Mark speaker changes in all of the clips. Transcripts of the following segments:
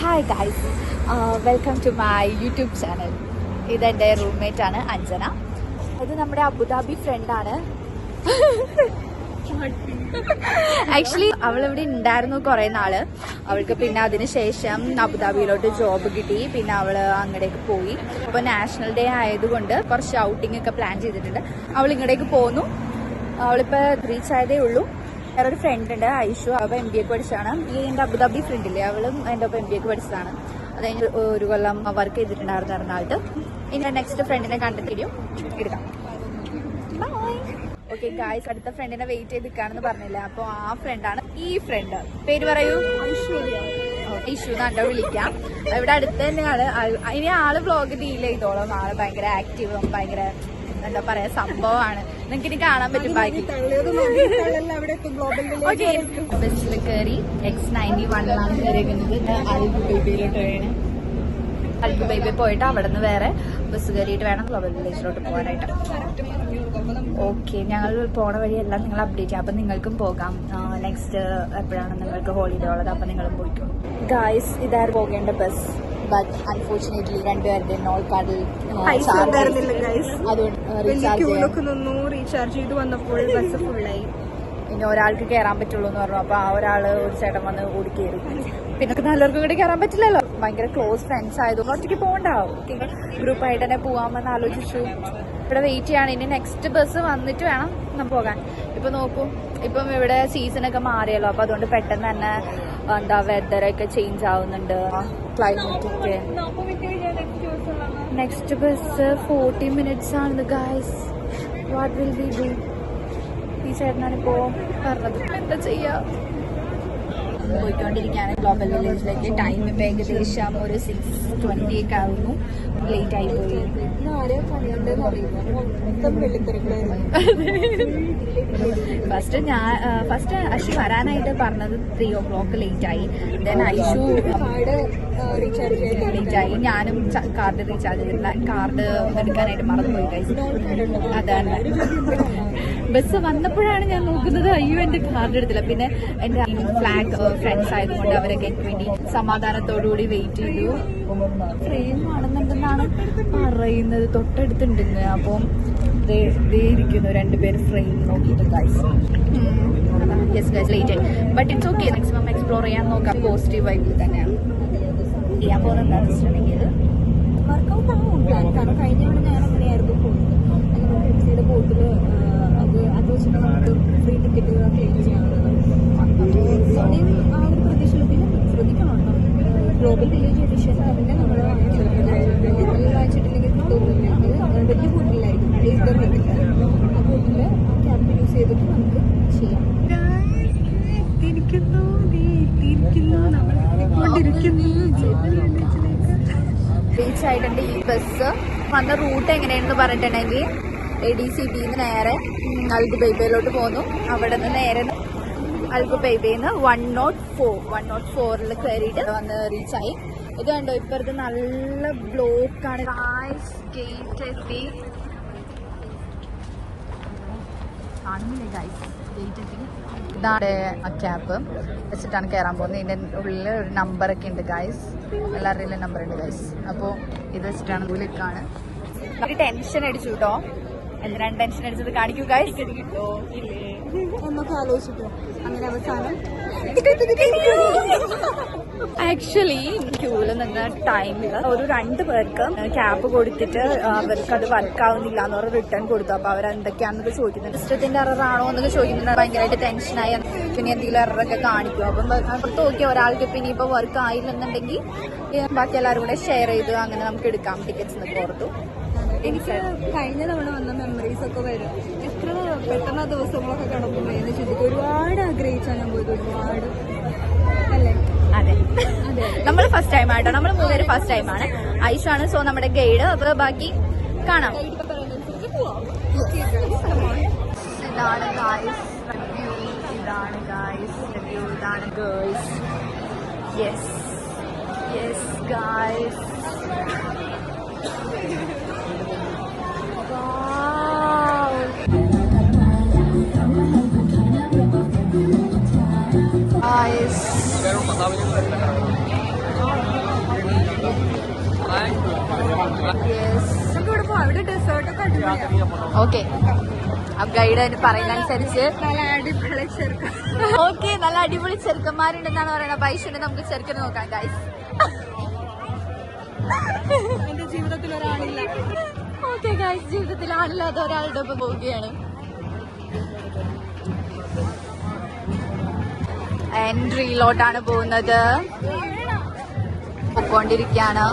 Speaker 1: Hi guys, welcome to my YouTube channel. ഇതെൻ്റെ roommate ആണ് അഞ്ജന. ഇത് നമ്മുടെ അബുദാബി ഫ്രണ്ടാണ്. ആക്ച്വലി അവളിവിടെ ഉണ്ടായിരുന്നു കുറേ നാള്. അവൾക്ക് പിന്നെ അതിന് ശേഷം അബുദാബിയിലോട്ട് ജോബ് കിട്ടി. പിന്നെ അവള് അങ്ങടേക്ക് പോയി. അപ്പോൾ നാഷണൽ ഡേ ആയതുകൊണ്ട് കുറച്ച് ഔട്ടിംഗ് ഒക്കെ പ്ലാൻ ചെയ്തിട്ടുണ്ട്. അവൾ ഇങ്ങടേക്ക് പോന്നു. അവളിപ്പോൾ റീച്ച് ആയതേ ഉള്ളൂ. വേറൊരു ഫ്രണ്ട് ഉണ്ട്, ഐഷു. അവൾ MBA പഠിച്ചതാണ്. ഈ എൻ്റെ അബുദാബി ഫ്രണ്ടില്ലേ, അവളും എൻ്റെ ഒപ്പം MBA പഠിച്ചതാണ്. അത് കഴിഞ്ഞ് ഒരു കൊല്ലം വർക്ക് ചെയ്തിട്ടുണ്ടായിരുന്നു എറണാകുളത്ത്. ഇനി നെക്സ്റ്റ് ഫ്രണ്ടിനെ കണ്ടിട്ട് വീഡിയോ എടുക്കാം. ഓക്കെ ഗായ്സ്, അടുത്ത ഫ്രണ്ടിനെ വെയിറ്റ് ചെയ്ത് നിൽക്കാണെന്ന് പറഞ്ഞില്ല. അപ്പോൾ ആ ഫ്രണ്ടാണ് ഈ ഫ്രണ്ട്. പേര് പറയൂ. ഇഷു എന്നാണ്ടോ വിളിക്കാം. ഇവിടെ അടുത്ത് തന്നെയാണ്. ഇനി ആള് വ്ളോഗ് ഡീൽ ചെയ്തോളും. ആള് ഭയങ്കര ആക്റ്റീവും ഭയങ്കര എന്താ പറയാ സംഭവമാണ്. നിങ്ങൾക്ക് ഇനി കാണാൻ പറ്റും. ബാക്കി ബസ്സിൽ കയറി X91 കയറിയിരിക്കുന്നത് അൽബു ബേബിയിലോട്ട്. അൽബു ബേബി പോയിട്ട് അവിടെ നിന്ന് വേറെ ബസ് കയറിയിട്ട് വേണം ഗ്ലോബൽ വില്ലേജിലോട്ട് പോകാനായിട്ട്. ഓക്കെ, ഞങ്ങൾ പോണ വഴിയെല്ലാം നിങ്ങൾ അപ്ഡേറ്റ് ചെയ്യാം. അപ്പം നിങ്ങൾക്കും പോകാം. നെക്സ്റ്റ് എപ്പോഴാണ് നിങ്ങൾക്ക് ഹോളിഡേ ഉള്ളത്, അപ്പം നിങ്ങളും പോയിക്കോളൂ. ഗായ്സ്, ഇതായിരുന്നു പോകേണ്ട ബസ്. ബട്ട് അൺഫോർച്ചുനേറ്റ്ലി രണ്ടുപേരുടെ നോൾ കാർഡിൽ
Speaker 2: റീചാർജ് ചെയ്ത് വന്നപ്പോൾ ബസ് ഫുള്ളായി.
Speaker 1: ഇനി ഒരാൾക്ക് കയറാൻ പറ്റുള്ളൂ എന്ന് പറഞ്ഞു. അപ്പൊ ആ ഒരാള് ഒരു ചേട്ടൻ വന്ന് ഓടി കയറി. പിന്നെ നല്ലവർക്കും കൂടി കയറാൻ പറ്റില്ലല്ലോ. ഭയങ്കര ക്ലോസ് ഫ്രണ്ട്സ് ആയതുകൊണ്ട് ഒറ്റയ്ക്ക് പോകണ്ടാവും. ഗ്രൂപ്പായിട്ട് തന്നെ പോകാമെന്ന് ആലോചിച്ചു. ഇവിടെ വെയിറ്റ് ചെയ്യാണ്. ഇനി നെക്സ്റ്റ് ബസ് വന്നിട്ട് വേണം നമുക്ക് പോകാൻ. ഇപ്പൊ നോക്കൂ, ഇപ്പം ഇവിടെ സീസണൊക്കെ മാറിയല്ലോ. അപ്പൊ അതുകൊണ്ട് പെട്ടെന്ന് തന്നെ എന്താ വെതറൊക്കെ ചേഞ്ച് ആവുന്നുണ്ട്, ക്ലൈമറ്റ് ഒക്കെ. നെക്സ്റ്റ് ബസ് 40 minutes ആണ് guys. What will be do? ഈ ചേട്ടനാണിപ്പോ പറഞ്ഞത്. എന്താ ചെയ്യാ? പോയിക്കൊണ്ടിരിക്കുകയാണ് ഗ്ലോബൽ വില്ലേജിലേക്ക്. ടൈം ഇപ്പം ഏകദേശം ഒരു 6:20 ഒക്കെ ആവുന്നു. ലേറ്റ് ആയി പോയി. ഫസ്റ്റ് അശ്വി വരാനായിട്ട് പറഞ്ഞത് 3 o'clock ലേറ്റ് ആയി. ദെൻ ഐഷു ലേറ്റ് ആയി. ഞാനും കാർഡ് റീചാർജ് ചെയ്തില്ല. കാർഡ് എടുക്കാനായിട്ട് മറന്നുപോയി ഗൈസ്. അതാണ് ബസ് വന്നപ്പോഴാണ് ഞാൻ നോക്കുന്നത്, അയ്യോ എന്റെ കാർഡ് എടുത്തില്ല. പിന്നെ എന്റെ ഫ്ലാഗ് ഫ്രണ്ട്സ് ആയതുകൊണ്ട് അവരൊക്കെ എനിക്ക് വേണ്ടി സമാധാനത്തോടുകൂടി വെയിറ്റ് ചെയ്തു. ട്രെയിൻ ആണെന്നുണ്ടെന്നാണ് പറയുന്നത്, തൊട്ടടുത്തുണ്ടെന്ന്. അപ്പം ഇരിക്കുന്നു രണ്ടുപേര് ഫ്രെയിം നോക്കിയിട്ട് ഗൈസ്. യെസ് ഗൈസ്, ലേറ്റ് ആയി. But it's okay. Maximum explore ചെയ്യാൻ നോക്കാം. പോസിറ്റീവ് വൈബിൽ തന്നെയാണ് ചെയ്യാൻ പോകുന്നത്. എന്താണെന്ന് വെച്ചിട്ടുണ്ടെങ്കിൽ
Speaker 2: വർക്കൗട്ട് ആവും പ്ലാൻ. കാരണം കഴിഞ്ഞ തവണ ഞാൻ അങ്ങനെയായിരുന്നു പോകുന്നത്. അല്ലെങ്കിൽ ഫ്രണ്ട്സിയുടെ ബോട്ടിൽ അത് വെച്ചിട്ട് നമുക്ക് ഫ്രീ ടിക്കറ്റ് ക്ലെയിം ചെയ്യാവുന്നതാണ്. അപ്പോൾ ആ ഒരു പ്രതീക്ഷയിൽ പിന്നെ ശ്രദ്ധിക്കണം. ഗ്ലോബൽ വില്ലേജ് എഡിഷൻ തന്നെ നമ്മൾ വാങ്ങിച്ചിട്ടില്ലെങ്കിൽ കിട്ടുന്നില്ല. അത് വലിയ ബോട്ടിലായിരിക്കും, ലേസർ വന്നില്ല. ആ ബോട്ടിൽ ക്യാബിൻ യൂസ് ചെയ്തിട്ട് നമുക്ക് ചെയ്യാം.
Speaker 1: റീച്ച് ആയിട്ടുണ്ട്. ഈ ബസ് വന്ന റൂട്ട് എങ്ങനെയാണെന്ന് പറഞ്ഞിട്ടുണ്ടെങ്കിൽ ADCBന്ന് നേരെ അൽബു ബൈബയിലോട്ട് പോന്നു. അവിടെ നിന്ന് നേരെ അൽബു ബൈബയിന്ന് 104 കയറിയിട്ട് വന്ന് റീച്ചായി. ഇത് കണ്ടോ, ഇപ്പുറത്ത് നല്ല ബ്ലോക്കാണ്. ഗേറ്റ് എത്തി. കാണുന്നില്ലേ ഗൈസ്? ഗേറ്റ് എത്തി. ഇതാണ് ക്യാബ് വെച്ചിട്ടാണ് കയറാൻ പോകുന്നത്. ഇതിൻ്റെ ഉള്ളിൽ ഒരു നമ്പറൊക്കെ ഉണ്ട് ഗൈസ്. എല്ലാവരുടെയും നമ്പർ ഉണ്ട് ഗൈസ്. അപ്പോൾ ഇത് വെച്ചിട്ടാണ് ഉള്ളിലേക്കാണ്. നമുക്ക് ടെൻഷൻ അടിച്ചു കേട്ടോ. എന്തിനാണ് ടെൻഷൻ അടിച്ചത്? കാണിക്കൂ ഗൈസ്. കിട്ടോ ഇല്ലേ
Speaker 2: എന്നൊക്കെ ആലോചിച്ചിട്ടോ അങ്ങനെ അവസാനം
Speaker 1: ആക്ച്വലി ക്യൂവിൽ നിന്ന് ടൈമിൽ ഒരു 2 പേർക്ക് ക്യാബ് കൊടുത്തിട്ട് അവർക്ക് അത് വർക്കാവുന്നില്ല എന്ന് പറഞ്ഞ് റിട്ടേൺ കൊടുത്തു. അപ്പൊ അവരെന്തൊക്കെയാണെന്നൊക്കെ ചോദിക്കുന്നുണ്ട്. സിസ്റ്റത്തിന്റെ എററാണോ എന്നൊക്കെ ചോദിക്കുന്നുണ്ട്. ഭയങ്കരമായിട്ട് ടെൻഷനായി. പിന്നെ എന്തെങ്കിലും എററൊക്കെ കാണിക്കും. അപ്പം അപ്പുറത്ത് നോക്കി ഒരാൾക്ക് ഇപ്പം ഇനിയിപ്പോൾ വർക്ക് ആയില്ലെന്നുണ്ടെങ്കിൽ ബാക്കി എല്ലാവരും കൂടെ ഷെയർ ചെയ്ത് അങ്ങനെ നമുക്ക് എടുക്കാം ടിക്കറ്റ്സ് എന്നൊക്കെ ഓർത്തു.
Speaker 2: എനിക്ക് കഴിഞ്ഞ തവണ വന്ന മെമ്മറീസ് ഒക്കെ വരും. എത്ര പെട്ടെന്ന് ദിവസങ്ങളൊക്കെ കടന്നു എന്ന് ചിന്തിക്കും. ഒരുപാട് ആഗ്രഹിച്ചാണ് ഞാൻ പോയത്. ഒരുപാട് അല്ലേ?
Speaker 1: അതെ, നമ്മൾ ഫസ്റ്റ് ടൈം ആയിട്ടോ. നമ്മൾ 3 പേര് ഫസ്റ്റ് ടൈമാണ്. ഐഷാണ് സോ നമ്മുടെ ഗൈഡ്. അപ്പൊ ബാക്കി കാണാം. ഇതാണ് ഗായ്സ് റിവ്യൂ. ഇതാണ് ഗായ്സ് റിവ്യൂ. ഇതാണ് girls. Yes yes guys. guys.
Speaker 2: ഇവിടെ പോവാം. ഇവിടെ ഡെസേർട്ടൊക്കെ അടിപൊളിയാണ്.
Speaker 1: ഓക്കെ, ഗൈഡ് പറയുന്ന അനുസരിച്ച്
Speaker 2: നല്ല അടിപൊളി ചെറുക്കം.
Speaker 1: ഓക്കെ, നല്ല അടിപൊളി ചെറുക്കന്മാരുണ്ടെന്നാണ് പറയുന്നത്. പൈസ നമുക്ക് ചെറുക്കനെ നോക്കാം ഗൈസ്.
Speaker 2: എന്റെ ജീവിതത്തിൽ ഒരാളില്ല.
Speaker 1: ഓക്കെ ഗൈസ്, ജീവിതത്തിൽ ആളില്ലാത്ത ഒരാളുടെ ഒപ്പം പോവുകയാണ്. എൻട്രിയിലോട്ടാണ് പോകുന്നത്. പൊക്കോണ്ടിരിക്കുകയാണ്.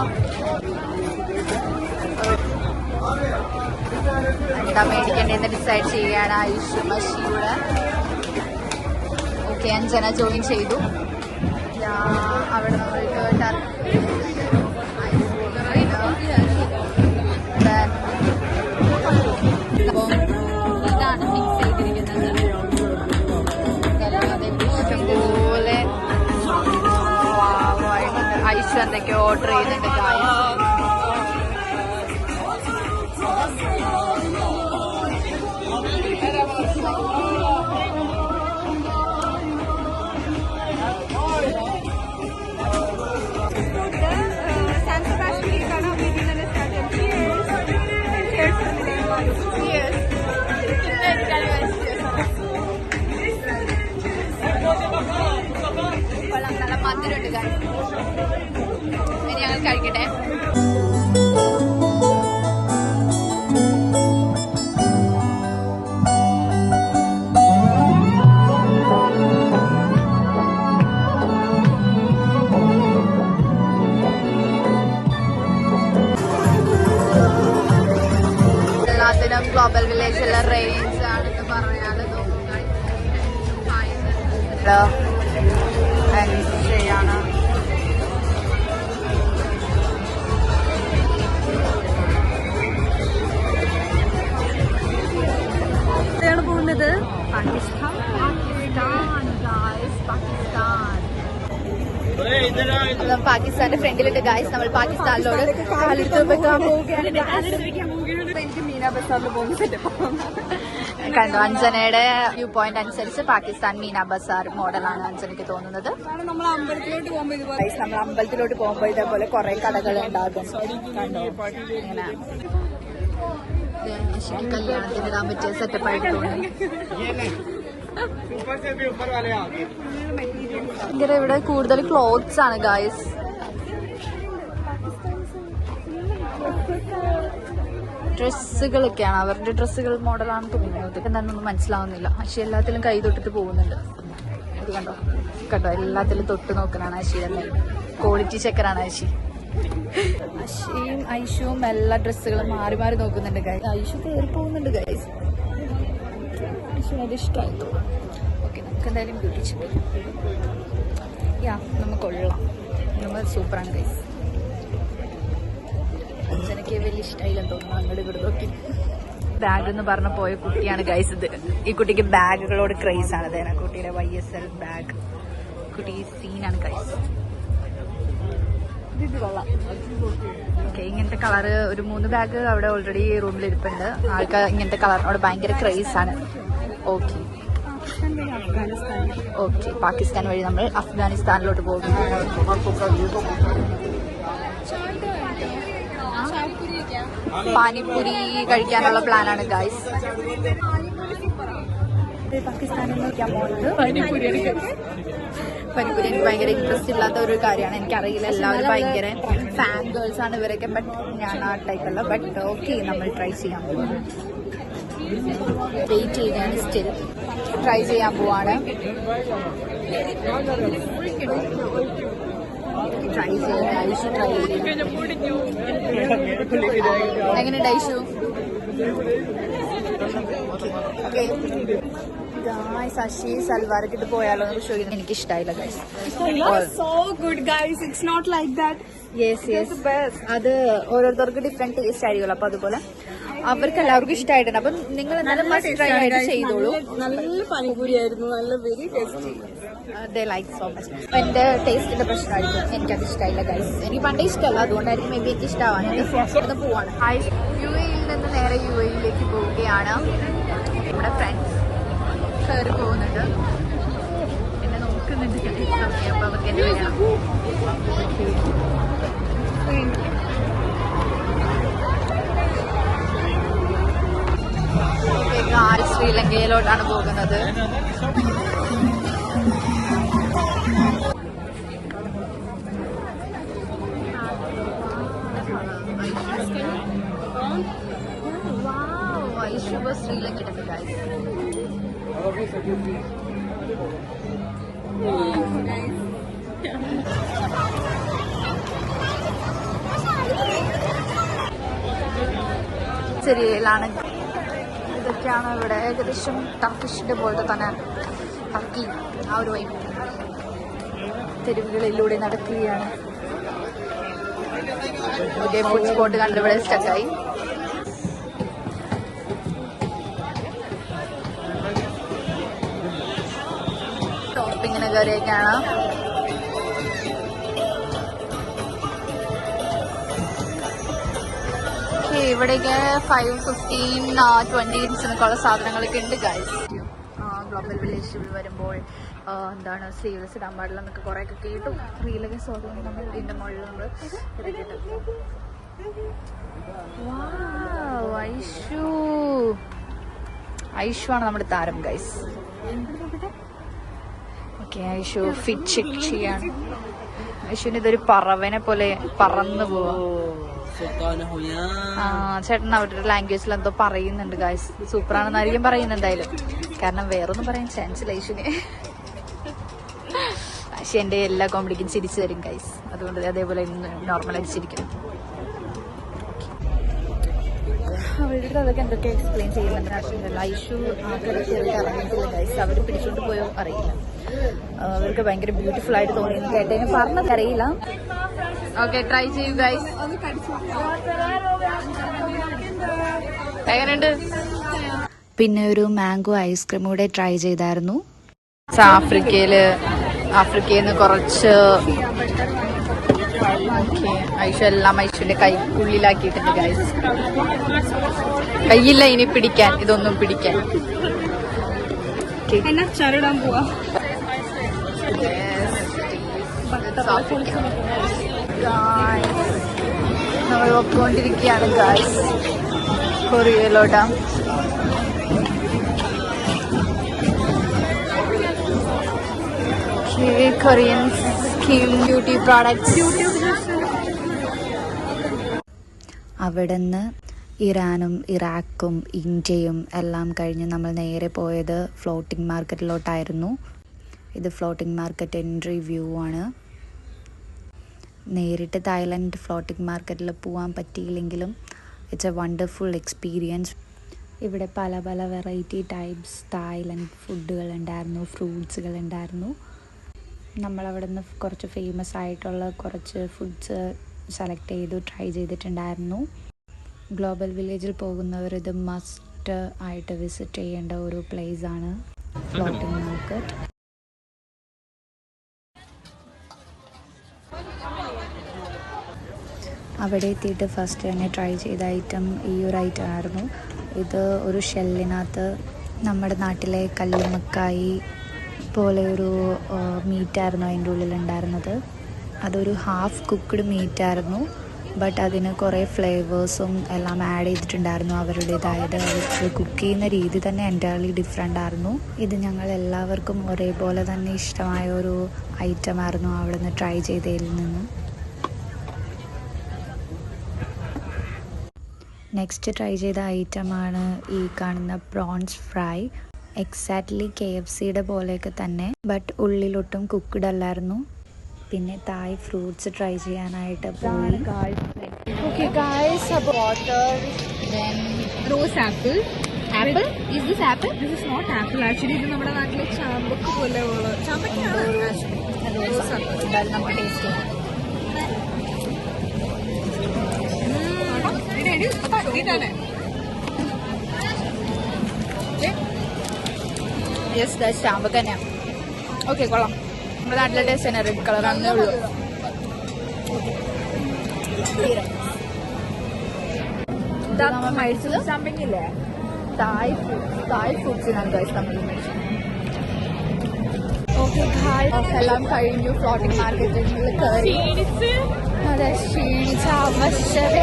Speaker 1: എന്താ മേടിക്കേണ്ടതെന്ന് ഡിസൈഡ് ചെയ്യുകയാണ് ഐഷു മഷിയുടെ. ഓക്കെ, അഞ്ജന ജോയിൻ ചെയ്തു. അവിടെ നമ്മൾക്ക് ഇതാണ് ഫിക്സ് ചെയ്തിരിക്കുന്നത്. ഇഷ്ടംപോലെ ഐഷു എന്തൊക്കെയോ ഓർഡർ ചെയ്യുന്നുണ്ട് ഗായ്സ്. നല്ല മധുരമുണ്ട് ഗായ്സ്. ഇനി ഞങ്ങൾ കഴിക്കട്ടെ. എല്ലാത്തിനും ഗ്ലോബൽ വില്ലേജിലെ റേഞ്ച് ആണെന്ന് പറയാതെ ചെയ്യാണ്.
Speaker 2: പോകുന്നത്
Speaker 1: പാകിസ്ഥാൻ. പാകിസ്ഥാന്റെ ഫ്രണ്ടിലുണ്ട് ഗായ്സ്. നമ്മൾ പാകിസ്ഥാനിലോട് കാലെടുത്ത് വെക്കാൻ പോവുകയാണ്.
Speaker 2: എനിക്ക് മീനാ ബസാറിൽ പോകുന്ന സെറ്റപ്പ്
Speaker 1: കണ്ടു. അഞ്ജനയുടെ വ്യൂ പോയിന്റ് അനുസരിച്ച് പാകിസ്ഥാൻ മീനാ ബസാർ മോഡലാണ് അഞ്ജനയ്ക്ക് തോന്നുന്നത്.
Speaker 2: നമ്മൾ അമ്പലത്തിലോട്ട് പോകുമ്പോൾ ഇതുപോലെ
Speaker 1: നമ്മൾ അമ്പലത്തിലോട്ട് പോകുമ്പോൾ ഇതേപോലെ കുറെ കടകൾ ഉണ്ടാകും. കണ്ടോ, ഇങ്ങനെ കല്യാണത്തിന് ഇടാൻ പറ്റിയ സെറ്റപ്പ് ആയിട്ട് തോന്നി. ഭയങ്കര ഇവിടെ കൂടുതൽ ക്ലോത്ത്സ് ആണ് ഗായ്സ്. ഡ്രസ്സുകളൊക്കെയാണ്, അവരുടെ ഡ്രസ്സുകൾ മോഡലാണെന്ന് തോന്നുന്നത്. ഇതൊക്കെ എന്താണെന്നൊന്നും മനസ്സിലാവുന്നില്ല. പക്ഷെ എല്ലാത്തിലും കൈ തൊട്ടിട്ട് പോകുന്നുണ്ട്. ഇത് കണ്ടോ കണ്ടോ, എല്ലാത്തിലും തൊട്ട് നോക്കലാണ് അശിയുടെ. ക്വാളിറ്റി ചെക്കറാണ് അശി. അശിയും ഐഷുവും എല്ലാ ഡ്രസ്സുകളും മാറി മാറി നോക്കുന്നുണ്ട് ഗൈസ്. ഐഷു കയറി പോകുന്നുണ്ട് ഗൈസ്. ഐഷു അത് ഇഷ്ടമായി. ഓക്കെ, നമുക്ക് എന്തായാലും ബ്യൂട്ടി ചെക്ക് നമുക്ക് കൊള്ളാം. നമ്മൾ സൂപ്പറാണ് ഗൈസ്. എനിക്ക് വലിയ ഇഷ്ടമായില്ലെന്ന് തോന്നുന്നു. അങ്ങോട്ട് ഇവിടെ നോക്കി ബാഗ് എന്ന് പറഞ്ഞ പോയ കുട്ടിയാണ് ഗൈസ് ഇത്. ഈ കുട്ടിക്ക് ബാഗുകളോട് ക്രേസ് ആണ്. അതേ കുട്ടിയുടെ YSL ബാഗ്. കുട്ടി സീനാണ് ഗൈസ്. ഇത് കൊള്ളാം. ഓക്കെ, ഇങ്ങനത്തെ കളറ് ഒരു 3 ബാഗ് അവിടെ ഓൾറെഡി റൂമിൽ ഇരിപ്പുണ്ട്. ആൾക്ക് ഇങ്ങനത്തെ കളറിനോട് ഭയങ്കര ക്രേസ് ആണ്. ഓക്കെ ഓക്കെ, പാകിസ്ഥാൻ വഴി നമ്മൾ അഫ്ഗാനിസ്ഥാനിലോട്ട് പോകും. പാനിപ്പൂരി കഴിക്കാനുള്ള പ്ലാനാണ് ഗൈസ്. പാകിസ്ഥാനിൽ നോക്കാൻ പോകുന്നത് പാനിപ്പൂരി എനിക്ക് ഭയങ്കര ഇൻട്രസ്റ്റ് ഇല്ലാത്ത ഒരു കാര്യമാണ്. എനിക്കറിയില്ല, എല്ലാവരും ഭയങ്കര ഫാൻ ഗേൾസ് ആണ് ഇവരൊക്കെ. ബട്ട് ഞാൻ ആ ടൈപ്പല്ല. ബട്ട് ഓക്കെ, നമ്മൾ ട്രൈ ചെയ്യാൻ പോവാണ്. വെയിറ്റ് ചെയ്യാണ്. സ്റ്റിൽ ട്രൈ ചെയ്യാൻ പോവാണ്. ട്രൈ ചെയ്യുന്ന ഐഷു ട്രൈ ചെയ്യും. എങ്ങനെയുണ്ട് ഐഷു? ശശി സൽവാർ ഇട്ട് പോയാലോ എന്ന് ചോദിക്കുന്നത് എനിക്ക് ഇഷ്ടമായില്ല guys.
Speaker 2: so good guys, it's not like that.
Speaker 1: Yes yes, അത് ഓരോരുത്തർക്ക് ഡിഫറെന്റ് ടേസ്റ്റ് ആയിരിക്കുമല്ലോ. അപ്പൊ അതുപോലെ അവർക്ക് എല്ലാവർക്കും ഇഷ്ടമായിട്ടുണ്ട്. അപ്പം നിങ്ങൾ എന്നാലും മസ്റ്റ് ട്രൈ ആയിട്ട് ചെയ്തോളൂ.
Speaker 2: നല്ല പാനിപൂരി ആയിരുന്നു, നല്ല വെരി ടേസ്റ്റി.
Speaker 1: ദേ ലൈക്ക് സോ മച്ച്. എന്റെ ടേസ്റ്റിന്റെ പ്രശ്നമായിരിക്കും, എനിക്കത് ഇഷ്ടമായില്ല ഗൈസ്. എനിക്ക് പണ്ടേ ഇഷ്ടമല്ല, അതുകൊണ്ടായിരിക്കും മേ ബി എനിക്ക് ഇഷ്ടമാവാനത്. ഒന്ന് പോവാണ്. UAE നിന്ന് നേരെ UAE പോവുകയാണ്. നമ്മുടെ ഫ്രണ്ട്സ് കയറി പോകുന്നുണ്ട്. എന്നെ നോക്കുന്നുണ്ട്. അപ്പൊ അവർക്ക് എന്നെ വേണം. ശ്രീലങ്കയിലോട്ടാണ് പോകുന്നത്. ശ്രീലങ്കയുടെ ഗൈസ്. സിറിയയിലാണ്. ഇതൊക്കെയാണ് ഇവിടെ ഏകദേശം ടർക്കിഷിന്റെ പോലത്തെ തന്നെ ടർക്കി ആ ഒരു വൈബ്. തെരുവുകളിലൂടെ നടക്കുകയാണ്. പുതിയ ഫുഡ് സ്പോട്ട് കണ്ട് ഇവിടെ സ്റ്റക്കായി. ഷോപ്പിങ്ങിന് കയറിയൊക്കെയാണ്. ഇവിടേക്ക് 5:15 20 സാധനങ്ങളൊക്കെ ഉണ്ട് ഗൈസ്. ഗ്ലോബൽ വില്ലേജിൽ വരുമ്പോൾ എന്താണ് സ്ലീവ്ലെസ് ഇടാൻ പാടില്ല എന്നൊക്കെ കുറേ ഒക്കെ കേട്ടു. റീലൊക്കെ സോറി നമ്മൾ ഇതിൻ്റെ മുകളിൽ നമ്മൾ ഇറക്കിയിട്ട് ഐഷു ആണ് നമ്മുടെ താരം guys. Okay, Aishu fit check ചെയ്യാണ്. ഐഷുവിന് ഇതൊരു പറവനെ പോലെ പറന്നു പോവാ. ചേട്ടൻ അവരുടെ ലാംഗ്വേജിൽ എന്തോ പറയുന്നുണ്ട് ഗൈസ്. സൂപ്പറാണെന്നായിരിക്കും പറയുന്നത് എന്തായാലും, കാരണം വേറൊന്നും പറയാൻ ചാൻസ് ഇല്ല ഐഷുവിന്. പക്ഷെ എൻ്റെ എല്ലാ കോമഡിക്കും ചിരിച്ചു തരും ഗൈസ്. അതുകൊണ്ട് അതേപോലെ നോർമലായിട്ട് ചിരിക്കണം. അവരുടെ അതൊക്കെ എന്തൊക്കെ എക്സ്പ്ലെയിൻ ചെയ്യുന്നുണ്ട് ആവശ്യമില്ല. ഐഷു ആൾക്കാരെ ചെറിയ ഇറങ്ങിയിട്ടില്ല ഗൈസ്. അവർ പിടിച്ചോണ്ട് പോയോ അറിയില്ല. അവർക്ക് ഭയങ്കര ബ്യൂട്ടിഫുൾ ആയിട്ട് തോന്നിയെന്ന് കേട്ടതിന് പറഞ്ഞത് അറിയില്ല. ഓക്കെ, ട്രൈ ചെയ്യൂ ഗൈസ്. എങ്ങനെയുണ്ട്? പിന്നെ ഒരു മാംഗോ ഐസ്ക്രീം കൂടെ ട്രൈ ചെയ്തായിരുന്നു. ആഫ്രിക്കയിൽ നിന്ന് കുറച്ച് ഐഷു എല്ലാം ഐഷുവിന്റെ കൈക്കുള്ളിലാക്കിയിട്ടുണ്ട് ഗൈസ്. കയ്യില്ല ഇനി പിടിക്കാൻ, ഇതൊന്നും പിടിക്കാൻ. നമ്മൾ പോയിക്കൊണ്ടിരിക്കുകയാണ് ഗൈസ് കൊറിയയിലോട്ടാ. Korean skin beauty products. അവിടുന്ന് ഇറാനും ഇറാഖും ഇന്ത്യയും എല്ലാം കഴിഞ്ഞ് നമ്മൾ നേരെ പോയത് ഫ്ലോട്ടിംഗ് മാർക്കറ്റിലോട്ടായിരുന്നു. ഇത് ഫ്ലോട്ടിംഗ് മാർക്കറ്റ് എൻട്രി വ്യൂ ആണ്. നേരിട്ട് തായ്ലൻഡ് ഫ്ലോട്ടിംഗ് മാർക്കറ്റിൽ പോകാൻ പറ്റിയില്ലെങ്കിലും ഇറ്റ്സ് എ വണ്ടർഫുൾ എക്സ്പീരിയൻസ്. ഇവിടെ പല പല വെറൈറ്റി ടൈപ്സ് തായ്ലൻഡ് ഫുഡുകൾ ഉണ്ടായിരുന്നു, ഫ്രൂട്ട്സുകൾ ഉണ്ടായിരുന്നു. നമ്മളവിടെ നിന്ന് കുറച്ച് ഫേമസ് ആയിട്ടുള്ള കുറച്ച് ഫുഡ്സ് സെലക്ട് ചെയ്തു ട്രൈ ചെയ്തിട്ടുണ്ടായിരുന്നു. ഗ്ലോബൽ വില്ലേജിൽ പോകുന്നവർ ഇത് മസ്റ്റ് ആയിട്ട് വിസിറ്റ് ചെയ്യേണ്ട ഒരു പ്ലേസ് ആണ് ഫ്ലോട്ടിംഗ് മാർക്കറ്റ്. അവിടെ എത്തിയിട്ട് ഫസ്റ്റ് തന്നെ ട്രൈ ചെയ്ത ഐറ്റം ഈ ഒരു ഐറ്റം ആയിരുന്നു. ഇത് ഒരു ഷെല്ലിനകത്ത് നമ്മുടെ നാട്ടിലെ കല്ലുമ്മക്കായി പോലെ ഒരു മീറ്റായിരുന്നു അതിൻ്റെ ഉള്ളിലുണ്ടായിരുന്നത്. അതൊരു ഹാഫ് കുക്ക്ഡ് മീറ്റായിരുന്നു. ബട്ട് അതിന് കുറേ ഫ്ലേവേഴ്സും എല്ലാം ആഡ് ചെയ്തിട്ടുണ്ടായിരുന്നു അവരുടേതായത്. അവർ കുക്ക് ചെയ്യുന്ന രീതി തന്നെ എൻ്റയർലി ഡിഫറെൻ്റ് ആയിരുന്നു. ഇത് ഞങ്ങൾ എല്ലാവർക്കും ഒരേപോലെ തന്നെ ഇഷ്ടമായ ഒരു ഐറ്റം ആയിരുന്നു അവിടെ നിന്ന് ട്രൈ ചെയ്തതിൽ നിന്നും. നെക്സ്റ്റ് ട്രൈ ചെയ്ത ഐറ്റമാണ് ഈ കാണുന്ന പ്രോൺസ് ഫ്രൈ. എക്സാക്ട്ലി KFCയുടെ പോലെയൊക്കെ തന്നെ, ബട്ട് ഉള്ളിലൊട്ടും കുക്ക്ഡ് അല്ലായിരുന്നു. പിന്നെ തായ് ഫ്രൂട്ട്സ് ട്രൈ ചെയ്യാനായിട്ട് പോയി.
Speaker 2: Okay guys, water, then rose apple. Apple? Is this apple? This is not apple. Actually, ഇത് നമ്മുടെ നാട്ടിലെ ചാമ്പക്ക പോലെ ഉള്ള ചാമ്പക്കയാണ്. റോസ് ആപ്പിൾ നമുക്ക് ടേസ്റ്റ് ചെയ്യാം. യെസ് ഗൈസ്, ചാമ്പക്ക തന്നെയാണ്. ഓക്കെ, കൊള്ളാം. നമ്മുടെ നാട്ടിലെ ടേസ്റ്റ് തന്നെ, റെഡ് കളർ അങ്ങനേ ഉള്ളൂ. മേടിച്ചത് ചാമ്പക്കയില്ലേ, തായ് ഫ്രൂട്ട്സിനാണ് ഗൈസ് നമ്മൾ മേടിച്ചത്. ഓ
Speaker 1: എല്ലാം കഴിഞ്ഞു. ഫ്ലോട്ടിംഗ് മാർക്കറ്റിൽ കയറി. അതെ, ക്ഷീണിച്ച അവശത,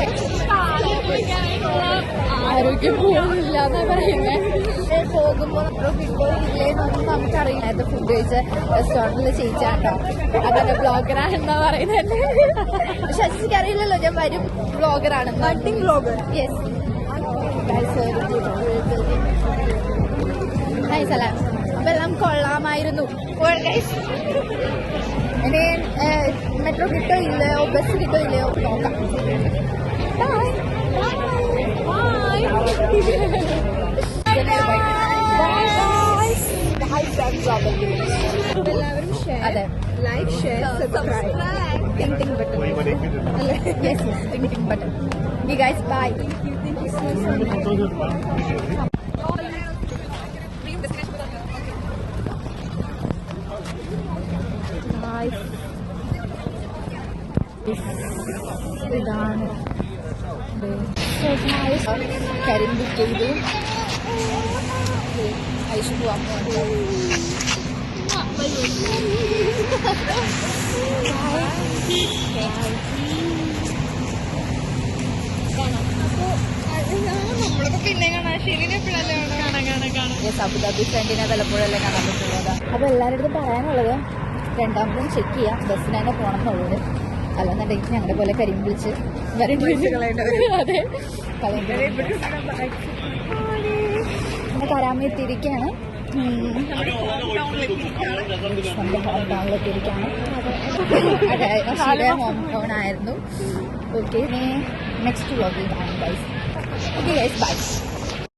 Speaker 1: ആരോഗ്യം പോകുന്നില്ല എന്നാ പറയുന്നത്. പോകുമ്പോൾ കിട്ടോ ഇല്ലേന്നൊന്നും നമുക്കറിയില്ല. ഫുഡ് കഴിച്ച റെസ്റ്റോറൻറ്റിൽ ചെയ്യിച്ചാട്ടോ അതെ ബ്ലോഗറാണെന്നാ പറയുന്നത്. പക്ഷെ എനിക്കറിയില്ലല്ലോ ഞാൻ വരും ബ്ലോഗറാണ്.
Speaker 2: Cutting blogger.
Speaker 1: യെസ് നൈസ് അല്ലേ? അപ്പൊ എല്ലാം കൊള്ളാമായിരുന്നു. ഇനി മെട്രോ കിട്ടോ ഇല്ലയോ, ബസ് കിട്ടോ ഇല്ലയോ നോക്കാം.
Speaker 2: എല്ലാവരും
Speaker 1: അതെ,
Speaker 2: ലൈക്ക്, ഷെയർ, സബ്സ്ക്രൈബ്, ടിങ് ടിങ് ബട്ടൺ.
Speaker 1: യെസ് ടിങ് ടിങ് ബട്ടൺ. You guys, bye. ഇതാണ് കരിം ബുക്ക് ചെയ്തു. ഐഷു പോവാൻ
Speaker 2: പിന്നെ കാണാം. ശരിനെ കാണാം.
Speaker 1: അബുദാബി ഫ്രണ്ടിനെ വല്ലപ്പോഴല്ലേ കാണാൻ പറ്റുള്ളൂ. അപ്പൊ എല്ലാവരുടെ പറയാനുള്ളത് രണ്ടാമതും ചെക്ക് ചെയ്യാം, ബസ്സിന് തന്നെ പോകണം എന്നുള്ളത്. അല്ലെന്നുണ്ടെങ്കിൽ ഞങ്ങളുടെ പോലെ കരിം വിളിച്ച് അതെ കരാമെത്തിയിരിക്കുകയാണ്. നമ്മുടെ ഹോം ടൗണിലെത്തിയിരിക്കുകയാണ്. അതെ, അഷിയുടെ ഹോം ടൗൺ ആയിരുന്നു. ഓക്കെ, നെക്സ്റ്റ് വ്ലോഗിൽ കാണാം ഗൈസ്. Okay guys, by.